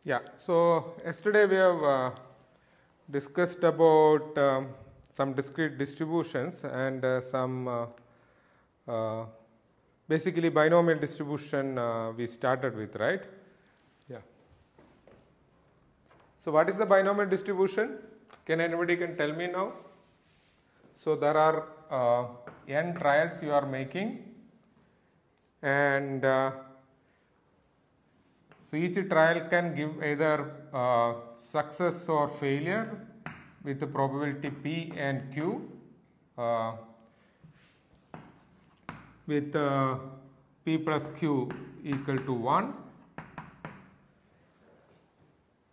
Yeah, so yesterday we have discussed about some discrete distributions and basically binomial distribution we started with, right? Yeah. So what is the binomial distribution? Can anybody tell me now? So there are n trials you are making, and so each trial can give either success or failure with the probability P and Q with P plus Q equal to 1,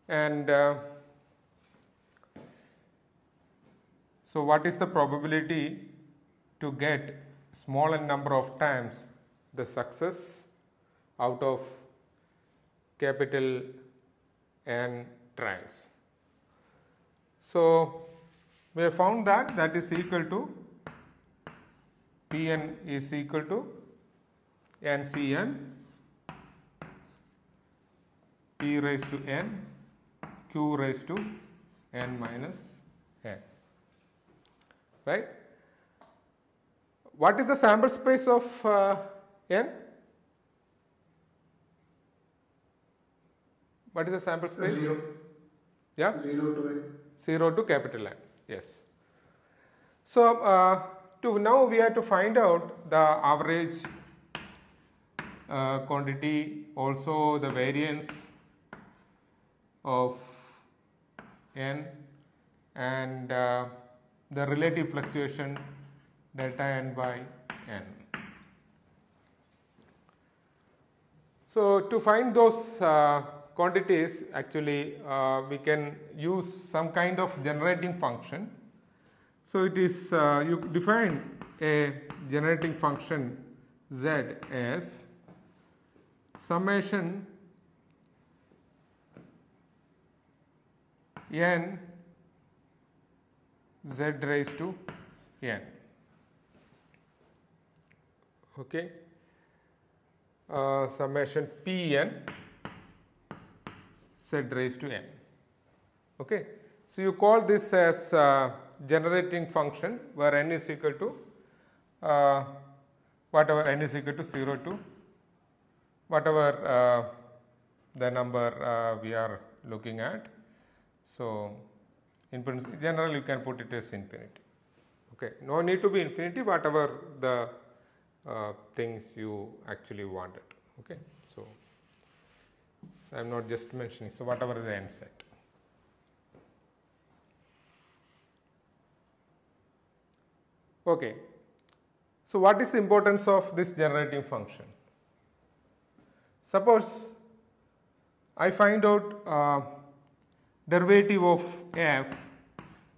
and so what is the probability to get small n number of times the success out of capital N trials? So we have found that is equal to Pn is equal to NCn P raised to n Q raised to n minus n, right? What is the sample space of n? What is the sample space? 0. Yeah? 0 to n. 0 to capital N, yes. So now we have to find out the average quantity, also the variance of n, and the relative fluctuation delta n by n. So to find those quantities, actually we can use some kind of generating function. So it is you define a generating function z as summation n z raised to n. Okay, summation Pn z raised to n. Okay, so you call this as generating function where n is equal to whatever n is equal to 0 to whatever the number we are looking at. So in general you can put it as infinity. Okay, no need to be infinity, whatever the things you actually wanted. Okay, so I am not just mentioning, so whatever the n set. Okay, so what is the importance of this generating function? Suppose I find out derivative of f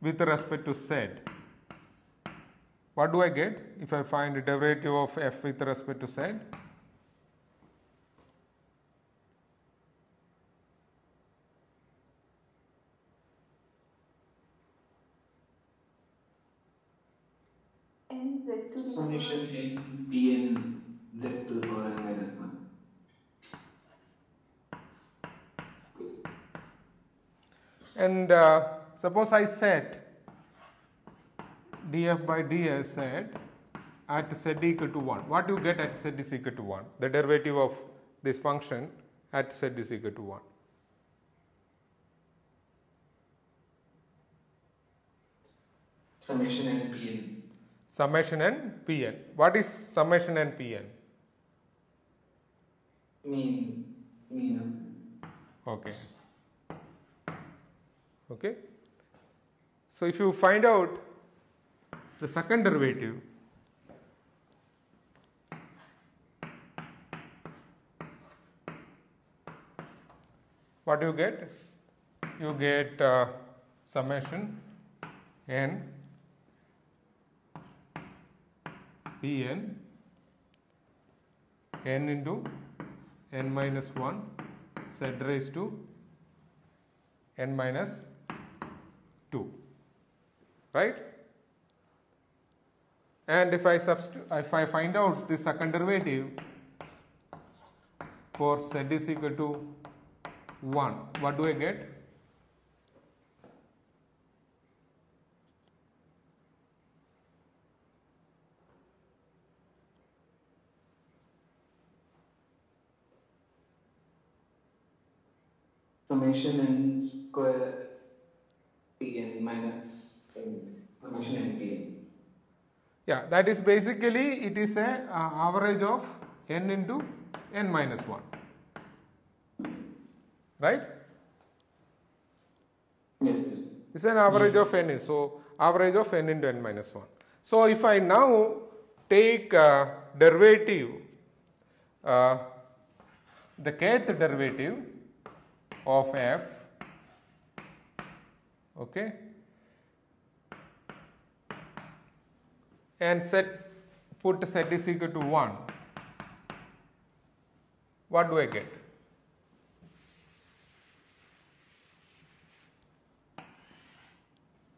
with respect to z. What do I get if I find the derivative of f with respect to z? Summation n Pn z to the power n minus 1. And suppose I set df by ds at z equal to 1. What do you get at z is equal to 1? The derivative of this function at z is equal to 1. Summation n Pn. Summation n Pn. What is summation n Pn? Mean. Okay. Okay. So if you find out the second derivative, what do you get? You get summation n Pn n into n minus 1 z raised to n minus 2, right? And if I find out the second derivative for z is equal to 1. What do I get? Summation n square Pn minus summation n Pn. Yeah, that is basically it is a average of n into n minus 1. Right? Yes. It's an average of n. So, average of n into n minus 1. So, if I now take derivative, the kth derivative of f, okay, and put set is equal to 1, what do I get?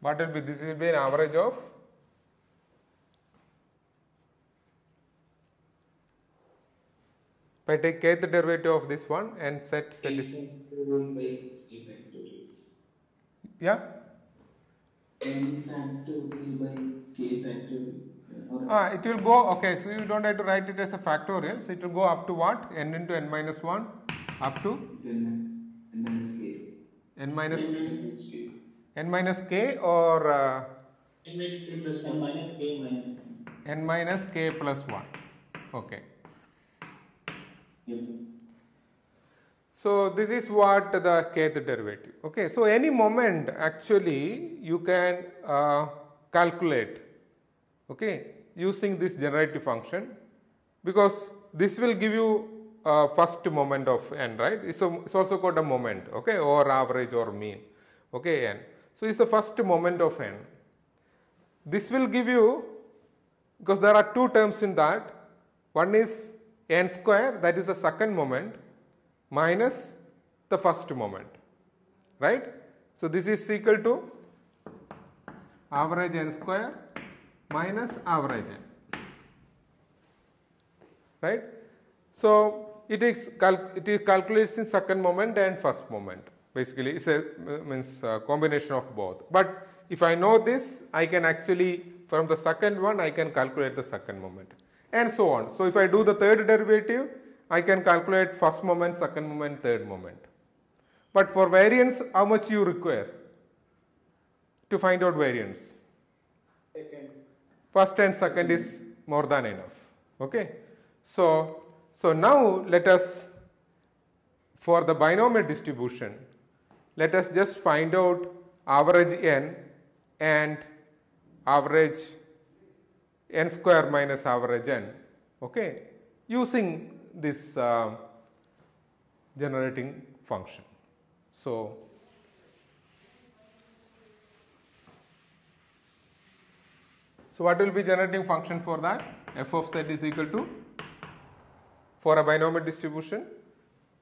What will be? This will be an average of if I take kth derivative of this one and set is yeah. N factorial by k factorial. It will go, okay, so you don't have to write it as a factorial, so it will go up to what? N into n minus 1 up to n minus k. n minus k. n minus k or N minus k plus 1 minus k minus n minus k plus 1. Okay. Yep. So, this is what the kth derivative. Okay. So, any moment actually you can calculate, okay, using this generative function, because this will give you first moment of n, right. It's also called a moment, okay, or average or mean, okay, n. So, it's the first moment of n. This will give you, because there are two terms in that, one is n square, that is the second moment, minus the first moment, right. So, this is equal to average n square minus average n, right. So, it calculates in second moment and first moment, basically it's a means combination of both. But if I know this, I can actually from the second one I can calculate the second moment and so on. So, if I do the third derivative, I can calculate first moment, second moment, third moment. But for variance, how much you require to find out variance? Second. First and second is more than enough. Okay. So now let us, for the binomial distribution, let us just find out average n and average n square minus average n, okay, using this generating function. So, what will be generating function for that? F of z is equal to, for a binomial distribution,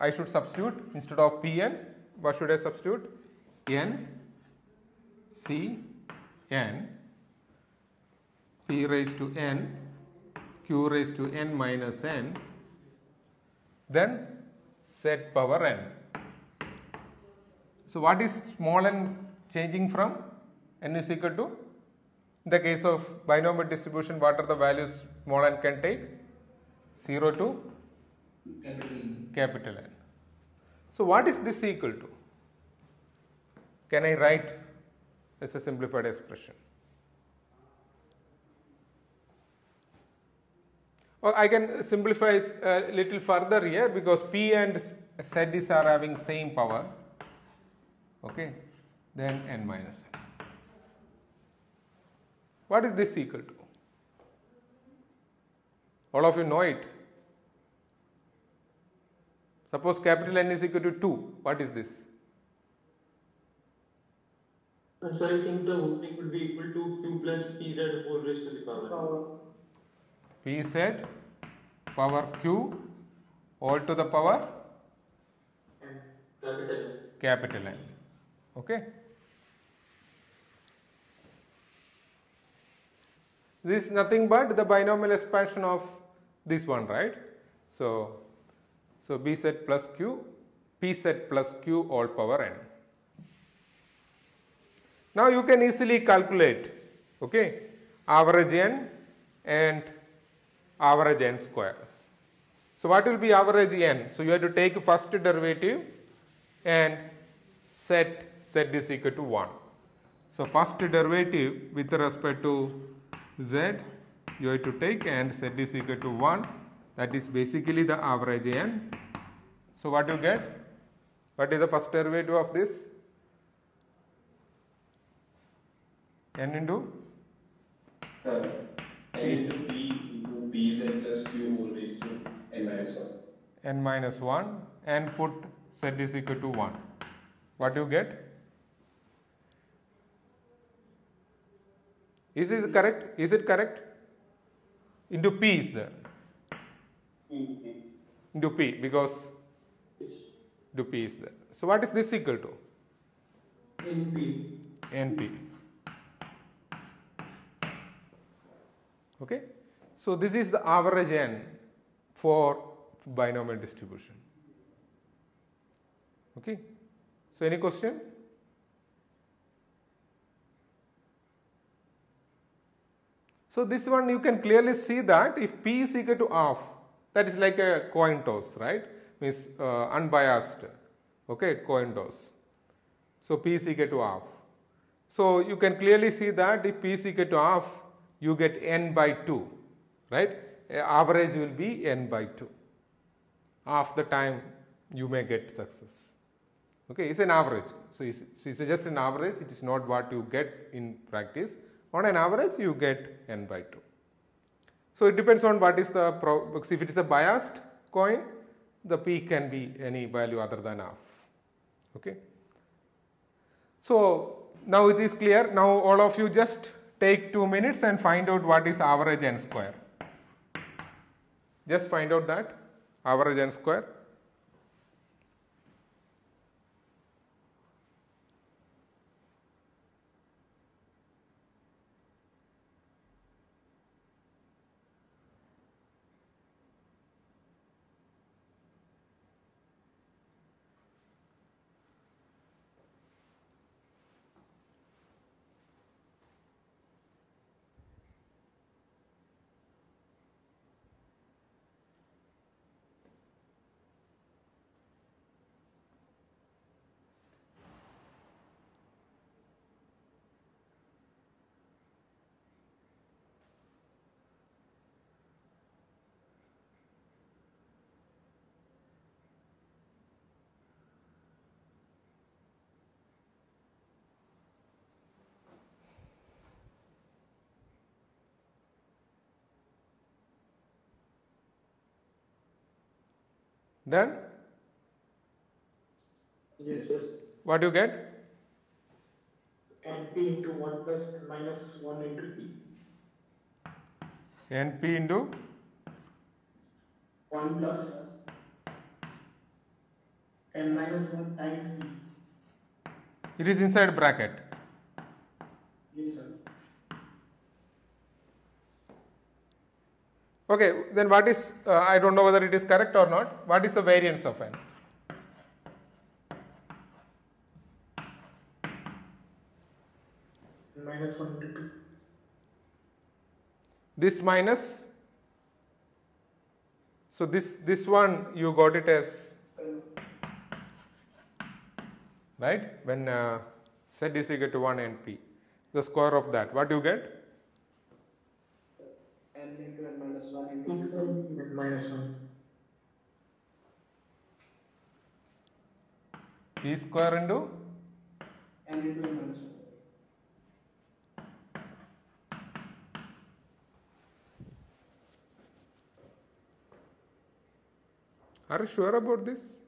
I should substitute instead of Pn, what should I substitute? N, C, N, P raised to N, Q raised to N minus N, then z power N. So, what is small n changing from? N is equal to, in the case of binomial distribution, what are the values small n can take? 0 to capital N. So, what is this equal to? Can I write as a simplified expression? Or I can simplify a little further here, because P and Z are having same power, okay, then n minus n. What is this equal to? All of you know it. Suppose capital N is equal to 2. What is this? Sir, I think the whole thing would be equal to q plus pz whole raised to the power. Pz power q all to the power And capital N. capital N. Okay. This is nothing but the binomial expansion of this one, right? So bz plus q p set plus q all power n. Now you can easily calculate, okay, average n and average n square. So what will be average n? So you have to take first derivative and set z is equal to 1. So first derivative with respect to z you have to take and z is equal to 1, that is basically the average n. So what you get? What is the first derivative of this? N into? N into P into Pz plus Q whole raised to n minus 1. N minus 1 and put z is equal to 1. What you get? Is it correct? Is it correct? Into P is there. Into P, because into P is there. So what is this equal to? NP. NP. Okay. So this is the average n for binomial distribution. Okay. So any question? So this one you can clearly see that if P is equal to half, that is like a coin toss, right? Means unbiased, okay, coin toss. So P is equal to half. So you can clearly see that if P is equal to half, you get n by 2, right? Average will be n by 2. Half the time you may get success. Okay, it's an average. So it's just an average, it is not what you get in practice. On an average, you get n by 2. So it depends on what is the, if it is a biased coin, the P can be any value other than half. Okay. So now it is clear. Now all of you just take 2 minutes and find out what is average n square. Just find out that average n square. Done? Yes, sir. What do you get? NP into 1 plus n minus 1 into P. NP into 1 plus n minus 1 times P. it is inside bracket. Yes, sir. Okay, then what is, I don't know whether it is correct or not, what is the variance of n? N minus 1 into 2. This minus, so this one you got it as, right, when z is equal to 1 NP, the square of that, what do you get? N into n minus 1 into P square into n minus 1. P square into n into n minus 1. Are you sure about this?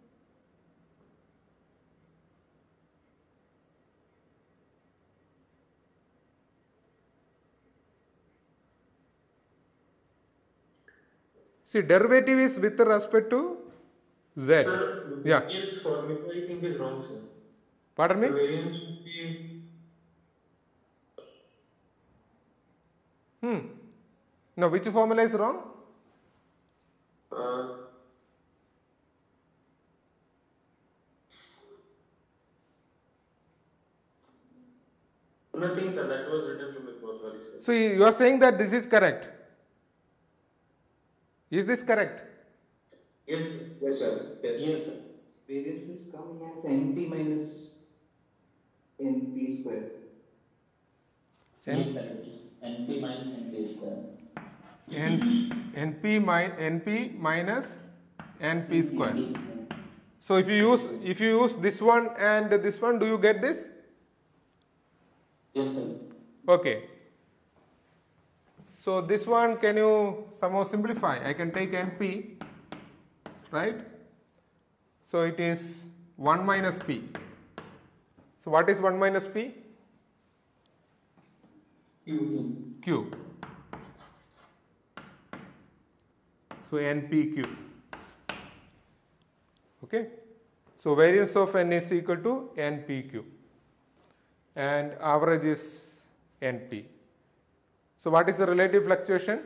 See, derivative is with respect to z. Sir, the Yeah. variance formula I think is wrong, sir. Pardon me? The variance would be No, which formula is wrong? Nothing, sir. That was written from before. Sorry, sir. So you are saying that this is correct. Is this correct? Yes, sir. Yes, sir. Yes, sir. Yes, sir. Variance is coming as NP minus NP square. N- Yes, sir. NP minus NP square. NP minus NP square. So if you use this one and this one, do you get this? Yes, sir. Okay. So this one, can you somehow simplify? I can take NP, right? So it is 1 minus P. So what is 1 minus P? Q. So NPQ. Okay. So variance of N is equal to NPQ. And average is NP. So what is the relative fluctuation?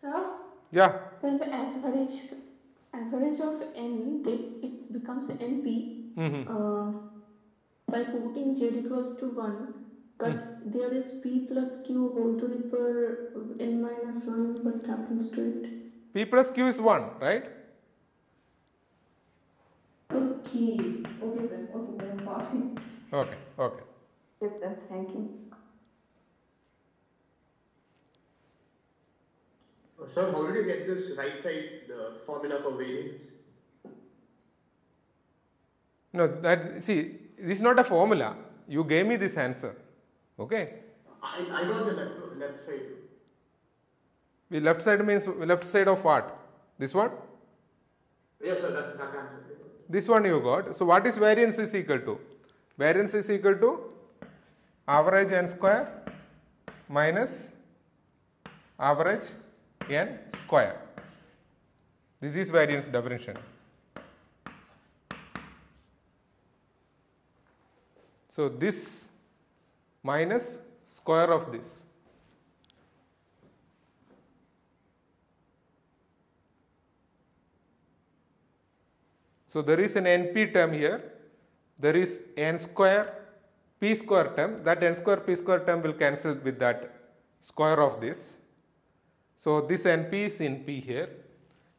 Sir, Yeah. when the average of n, it becomes NP by putting z equals to 1, but there is p plus q whole to the power n minus 1. What happens to it? P plus Q is 1, right? Okay, sir. Okay, then fine. Okay, okay. Yes, sir. Thank you. Sir, how did you get this right side, the formula for variance? No, see, this is not a formula. You gave me this answer. Okay. I got the left side. The left side means left side of what? This one? Yes, sir, that answer. This one you got. So what is variance is equal to? Variance is equal to average n square minus average n square. This is variance definition. So this minus square of this. So there is an NP term here, there is n square p square term, that n square p square term will cancel with that square of this. So this NP is in P here,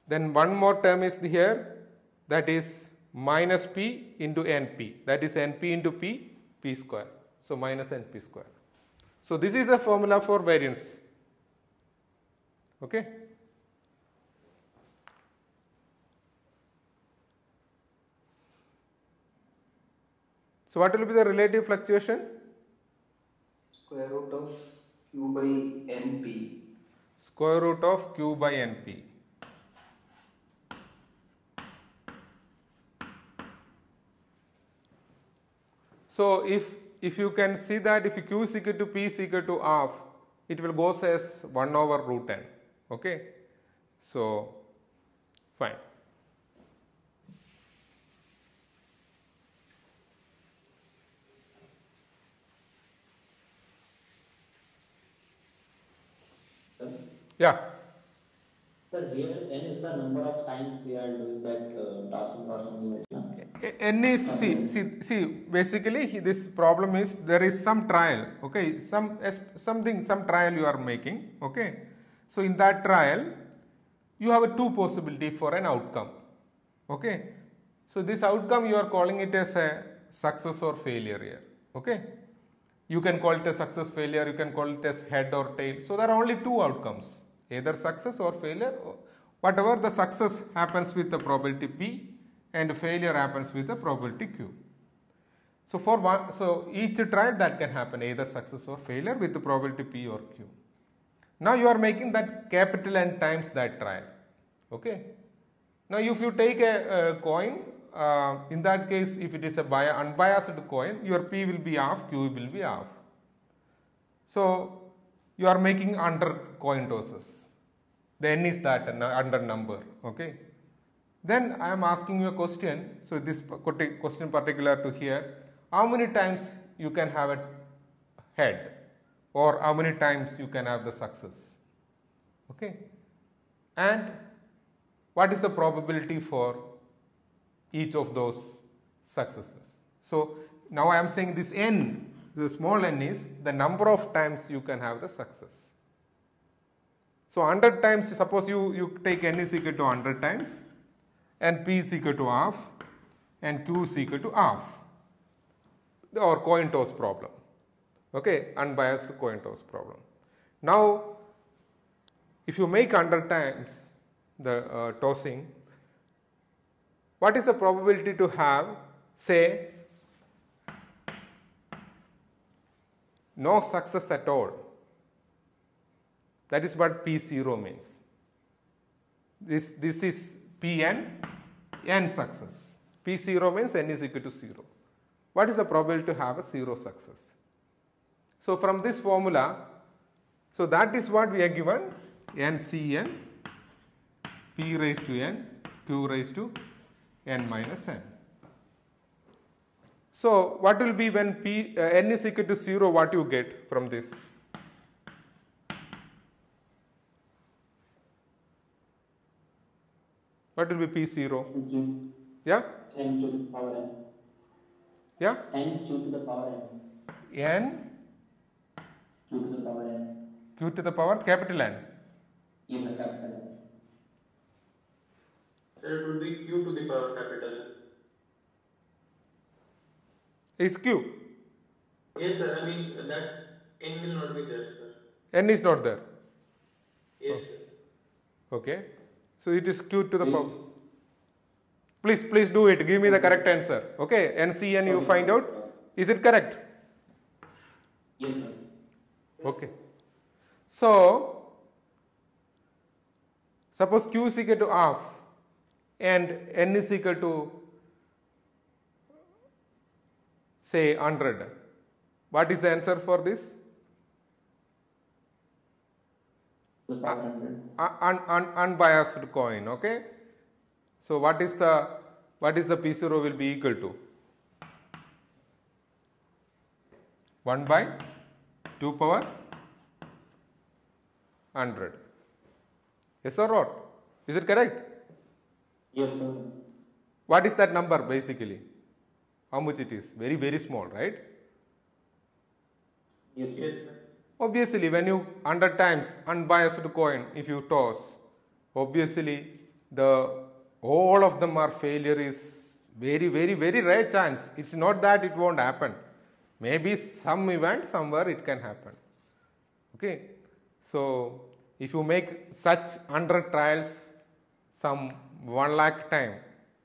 then one more term is here, that is minus P into NP, that is NP into P, P square, so minus NP square. So this is the formula for variance, okay. So what will be the relative fluctuation? Square root of Q by NP. Square root of Q by NP. So if you can see that if Q is equal to P is equal to half, it will go as 1 over root n. Okay. So fine. Yeah. Sir, here n is the number of times we are doing that transformation. N is see basically this problem is there is some trial, okay, some trial you are making, okay. So in that trial you have two possibility for an outcome, okay. So this outcome you are calling it as a success or failure here, okay. You can call it a success failure, you can call it as head or tail. So there are only two outcomes, either success or failure. Whatever the success happens with the probability P and failure happens with the probability Q. So for one, so each trial that can happen either success or failure with the probability P or Q. Now you are making that capital N times that trial, okay. Now if you take a coin, in that case if it is a unbiased coin, your P will be half, Q will be half. So you are making under coin tosses. The N is that under number, okay. Then I am asking you a question. So this question particular to here, how many times you can have a head, or how many times you can have the success. Okay. And what is the probability for each of those successes? So now I am saying this n, the small n is the number of times you can have the success. So 100 times, suppose you take n is equal to 100 times, and p is equal to half, and q is equal to half, or coin toss problem. Okay, unbiased coin toss problem. Now, if you make 100 times the tossing, what is the probability to have, say, no success at all? That is what P0 means. This is Pn, n success. P0 means n is equal to 0. What is the probability to have a 0 success? So from this formula, so that is what we are given, NCn, P raised to n, Q raised to n minus n. So what will be when n is equal to 0, what you get from this? What will be P0? Yeah? N to the power n. Yeah? N q to the power n. N Q to the power n. Q to the power capital N. Yes, sir, capital N. Sir, it would be q to the power capital N. Is Q. Yes, sir. I mean that n will not be there, sir. N is not there. Yes, sir. Okay. So it is Q to the power. Please do it. Give me the correct answer. Okay. NCN you find out. Is it correct? Yes, sir. Okay. So suppose Q is equal to half and N is equal to say 100. What is the answer for this? The power 100. Unbiased coin. Okay. So what is the P0 will be equal to? 1 by 2 power 100. Yes or not? Is it correct? Yes, sir. What is that number basically? How much it is? Very, very small, right? Yes, Yes, sir. Obviously, when you 100 times unbiased coin, if you toss, obviously all of them are failure is very, very, very rare chance. It's not that it won't happen. Maybe some event somewhere it can happen. Okay. So if you make such 100 trials some 1 lakh time,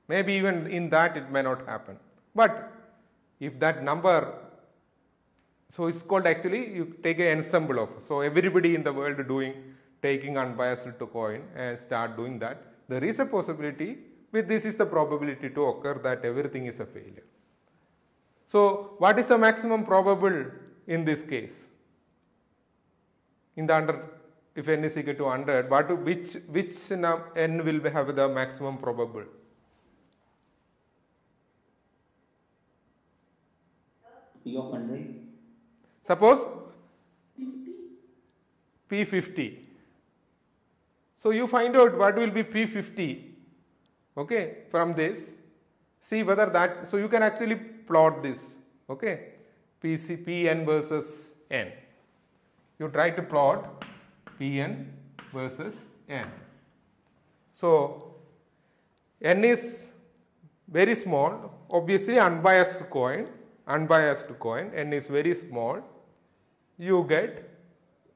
maybe even in that it may not happen. But if that number, so it's called actually you take an ensemble of, so everybody in the world taking unbiased to coin and start doing that, there is a possibility with this is the probability to occur that everything is a failure. So what is the maximum probable in this case? In the if n is equal to 100, which n will have the maximum probable? P of 100. Suppose P50. So you find out what will be P50, okay, from this. See whether that, so you can actually plot this, okay, Pn versus n. You try to plot Pn versus n. So n is very small, obviously unbiased coin, n is very small, you get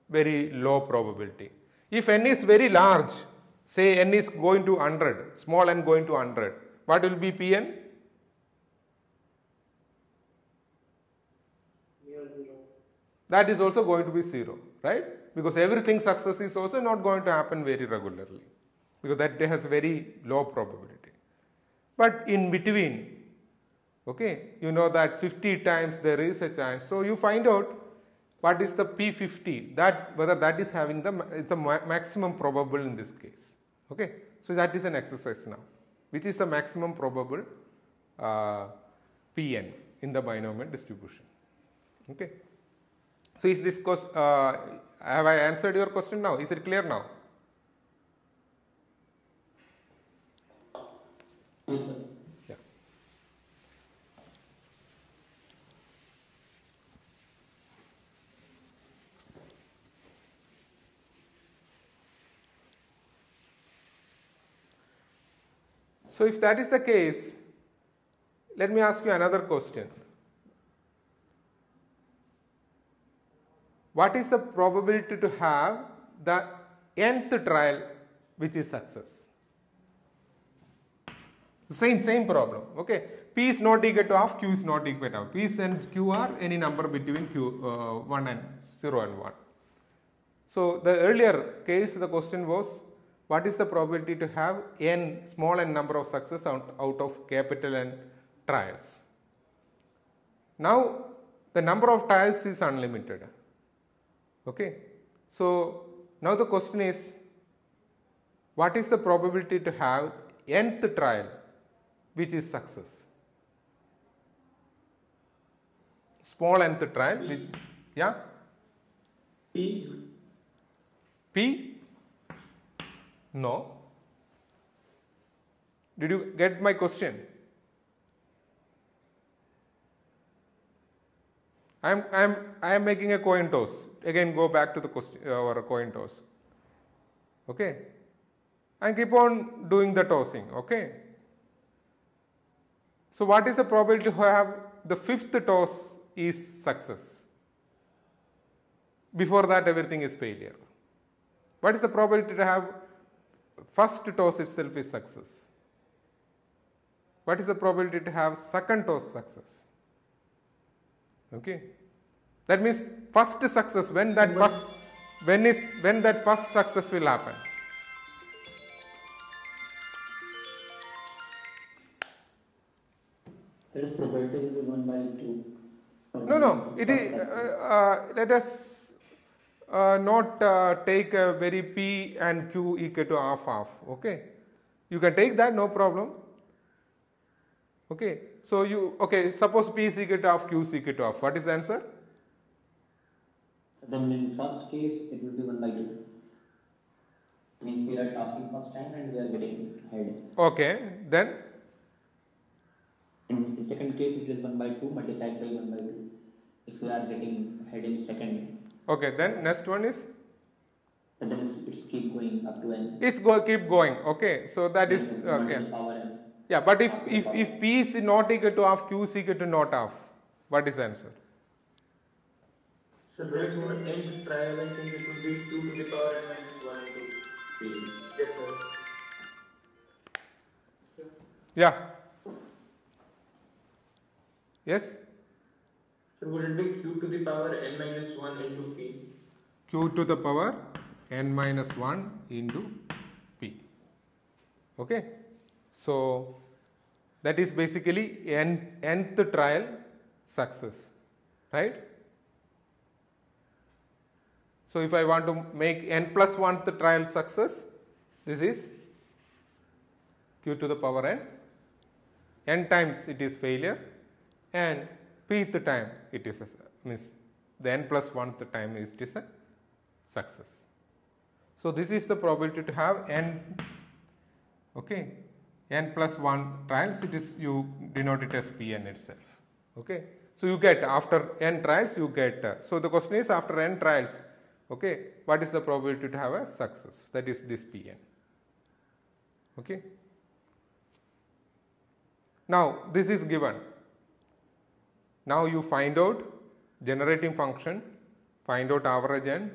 very low probability. If n is very large, say n is going to 100, small n going to 100, what will be Pn? That is also going to be 0, right? Because everything success is also not going to happen very regularly, because that has very low probability. But in between, okay, you know that 50 times there is a chance. So you find out what is the P50, that whether that is having it's a maximum probable in this case. Okay, so that is an exercise now, which is the maximum probable Pn in the binomial distribution. Okay. So is this have I answered your question now? Is it clear now? Yes, sir. Yeah. So if that is the case, let me ask you another question. What is the probability to have the nth trial which is success? Same problem. Okay. P is not equal to half, Q is not equal to half. P and Q are any number between 1 and 0 and 1. So the earlier case, the question was, what is the probability to have n small n number of success out of capital N trials? Now the number of trials is unlimited. Okay. So now the question is, what is the probability to have nth trial which is success? Small nth trial, which, yeah? P. P? No. Did you get my question? I am making a coin toss. Again, go back to the question or a coin toss. Okay. And keep on doing the tossing. Okay. So what is the probability to have the fifth toss is success? Before that, everything is failure. What is the probability to have first toss itself is success? What is the probability to have second toss success? Okay. That means first success, when that first success will happen? There is probability will be 1 by 2. No. It is. Let us not take a very P and Q equal to half. Okay. You can take that, no problem. Okay. So suppose P is equal to half, Q is equal to half. What is the answer? Then in first case, it will be 1 by 2. Means we are tossing first time and we are getting head. Okay. Then? In the second case, it is 1 by 2 multiplied by 1 by 2. If we are getting head in second. Okay. Then next one is? And then it's keep going up to n. It's keep going. Okay. So that is okay. Power n. Yeah. But if P is not equal to half, Q is equal to not half, what is the answer? So right for nth trial, I think it would be 2 to the power n minus 1 into P. Yes, sir. Yeah. Yes? So would it be Q to the power n minus 1 into P? Q to the power n minus 1 into P. Okay. So that is basically nth trial success, right? So if I want to make n plus 1th trial success, this is Q to the power n. N times it is failure, and pth time it is means the n plus 1th time it is a success. So this is the probability to have n. Okay, n plus 1 trials. It is, you denote it as Pn itself. Okay, so you get after n trials you get. So the question is, after n trials, okay, what is the probability to have a success? That is this Pn. Okay. Now this is given. Now you find out generating function, find out average n,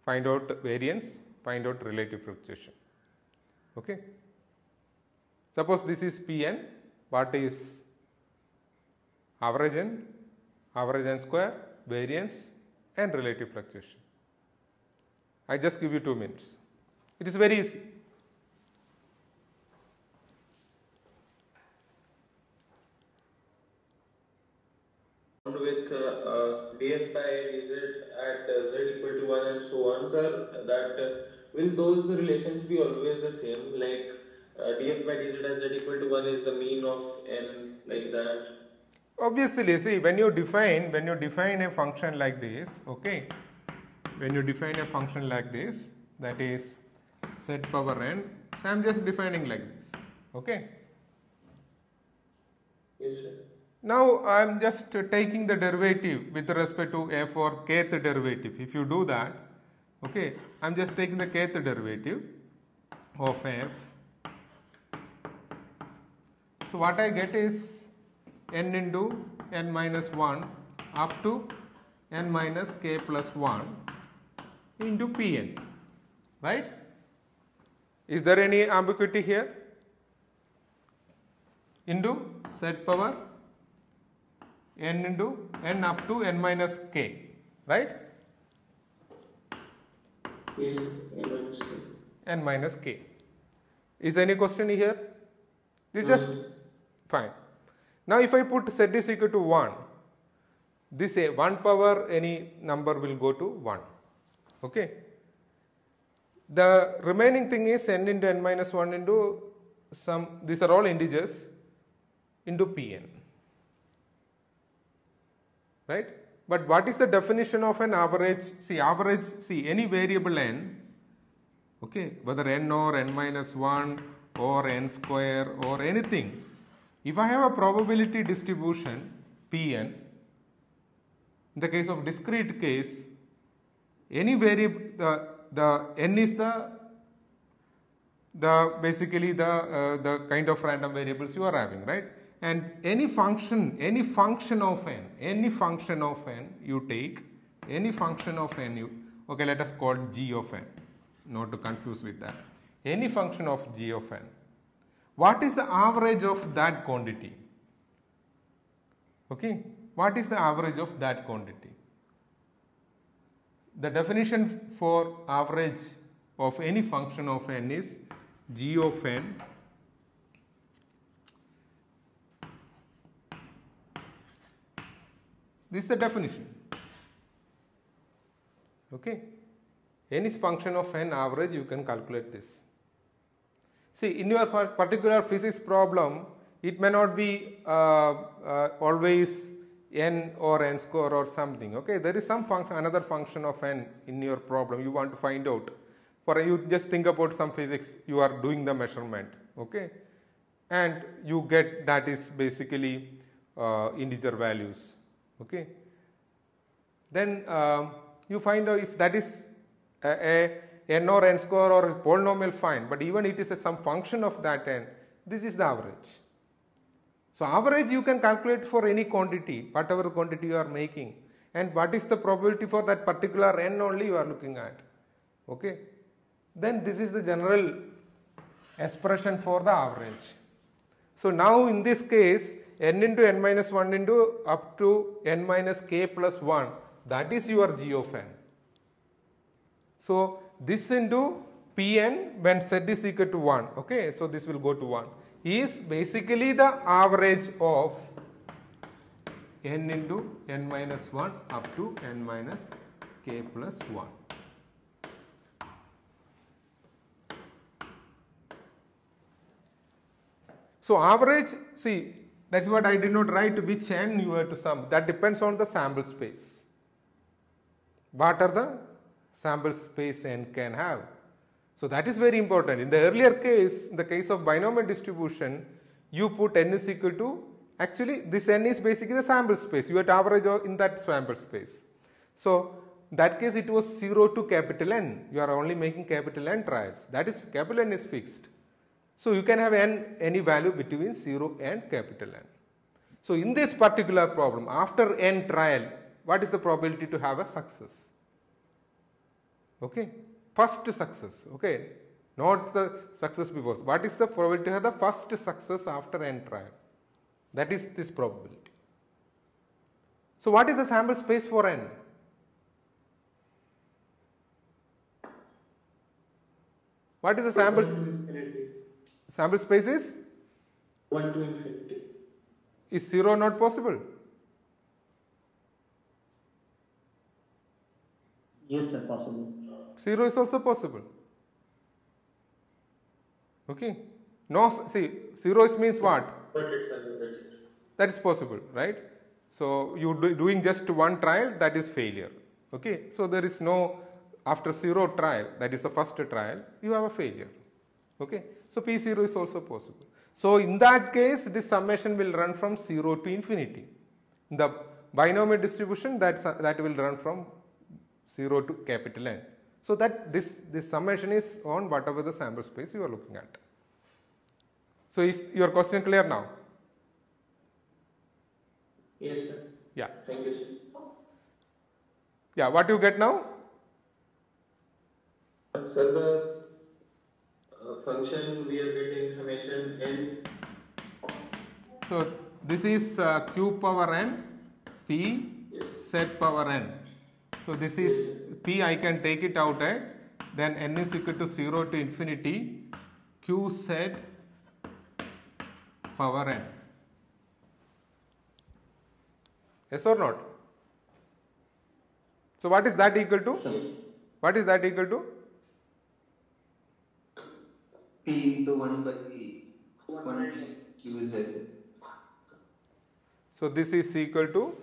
find out variance, find out relative fluctuation. Okay. Suppose this is Pn, what is average n square, variance and relative fluctuation. I just give you 2 minutes. It is very easy. With df by dz at z equal to 1 and so on, sir, that will those relations be always the same, like df by dz at z equal to 1 is the mean of n, like that? Obviously, see, when you define a function like this, okay, when you define a function like this, that is z power n, so I am just defining like this, okay. Yes, sir. Now I am just taking the derivative with respect to f or kth derivative. If you do that, okay, I am just taking the kth derivative of f. So what I get is n into n minus 1 up to n minus k plus 1 into Pn, right? Is there any ambiguity here? Into z power n into n up to n minus k, right? Yes, sir. N minus k. Is any question here? This is just fine. Now if I put z is equal to 1, this 1 power any number will go to 1, okay. The remaining thing is n into n minus 1 into some, these are all integers, into Pn, right? But what is the definition of an average? See, average, see, any variable n, okay, whether n or n minus 1 or n square or anything, if I have a probability distribution Pn, in the case of discrete case, any variable, the n is the basically the kind of random variables you are having, right? And any function of n you take, any function of n you, okay, let us call g of n, not to confuse with that. Any function of g of n. What is the average of that quantity? Okay, what is the average of that quantity? The definition for average of any function of n is g of n this is the definition, okay. Any function of n average you can calculate this. See, in your particular physics problem, it may not be always n or n square or something, okay. There is some function, another function of n in your problem you want to find out. For you just think about some physics, you are doing the measurement, okay, and you get that is basically integer values, okay. Then you find out if that is a n or n square or a polynomial, fine, but even it is some function of that n, this is the average. So average you can calculate for any quantity, whatever quantity you are making, and what is the probability for that particular n only you are looking at, okay. Then this is the general expression for the average. So now in this case, n into n minus 1 into up to n minus k plus 1, that is your g of n. So this into Pn when z is equal to 1, okay, so this will go to 1, is basically the average of n into n minus 1 up to n minus k plus 1. So average, see, that's what I did not write which n you have to sum, that depends on the sample space. What are the sample space n can have? So that is very important. In the earlier case, in the case of binomial distribution, you put n is equal to, actually this n is basically the sample space, you have to average in that sample space. So in that case it was 0 to capital N, you are only making capital N trials, that is capital N is fixed. So you can have n any value between 0 and capital N. So in this particular problem, after n trial, what is the probability to have a success? Okay, first success, okay, not the success before. What is the probability to have the first success after n trial? That is this probability. So what is the sample space for n? What is the sample space is? 1 to infinity. Is 0 not possible? Yes, sir, possible. 0 is also possible. Okay. No, see, 0 means what? But it's an That is possible, right? So you doing just one trial, that is failure. Okay. So there is no, after 0 trial, that is the first trial, you have a failure. Okay. So P0 is also possible. So in that case, this summation will run from 0 to infinity. In the binomial distribution, that will run from 0 to capital N. So that this summation is on whatever the sample space you are looking at. So is your question clear now? Yes, sir. Yeah. Thank you, sir. Yeah. What you get now? Sir, the function we are getting summation n. So this is q power n, p z power n. So this is p, I can take it out then n is equal to 0 to infinity q z power n. Yes or not? So what is that equal to? Yes. What is that equal to? P into 1 by 1 qz. So this is equal to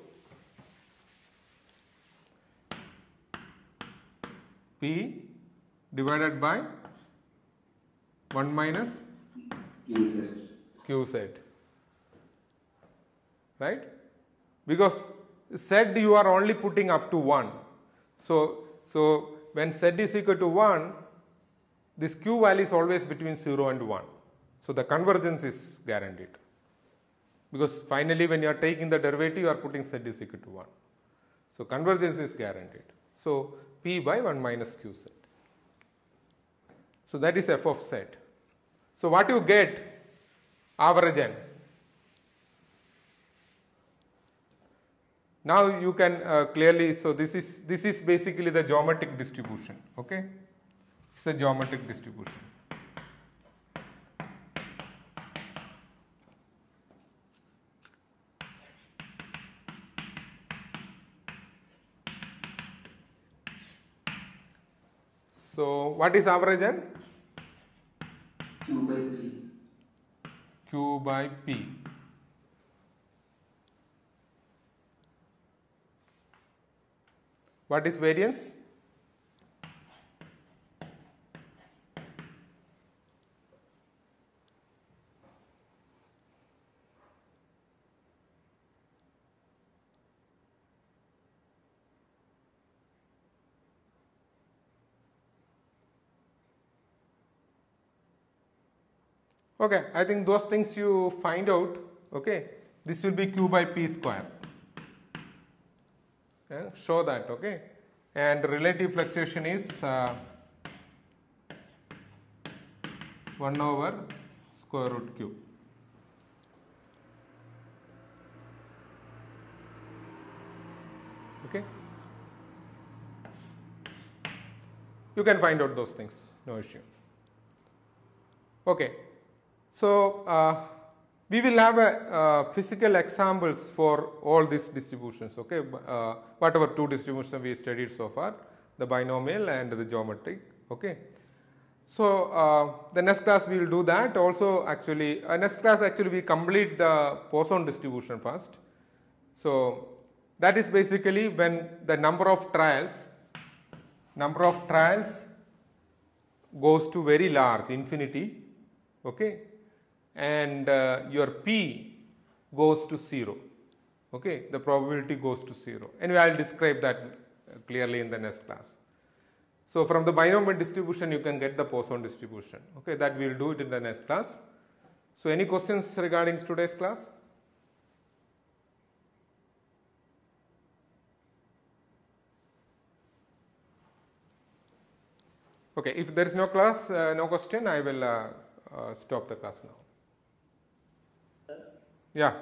P divided by 1 minus qz, right? Because z you are only putting up to 1. So when z is equal to 1, this q value is always between 0 and 1. So the convergence is guaranteed. Because finally when you are taking the derivative, you are putting z is equal to 1. So convergence is guaranteed. So p by 1 minus qz. So that is f of z. So what you get? Average n. Now you can clearly, so this is basically the geometric distribution. Okay, it's the geometric distribution. So what is average n? Q by P. Q by P. What is variance? Okay, I think those things you find out. Okay, this will be Q by P square. Yeah, show that. Okay, and relative fluctuation is 1 over square root Q. Okay, you can find out those things, no issue. Okay, so we will have physical examples for all these distributions. Okay, whatever two distributions we studied so far, the binomial and the geometric. Okay, so the next class we will do that. Also, actually, next class actually we complete the Poisson distribution first. So that is basically when the number of trials goes to very large, infinity. Okay, and your P goes to 0. Okay, the probability goes to 0. Anyway, I will describe that clearly in the next class. So from the binomial distribution you can get the Poisson distribution. Okay, that we will do it in the next class. So any questions regarding today's class? Okay, if there is no class, no question, I will stop the class now. Yeah.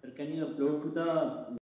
Sir, can you upload to the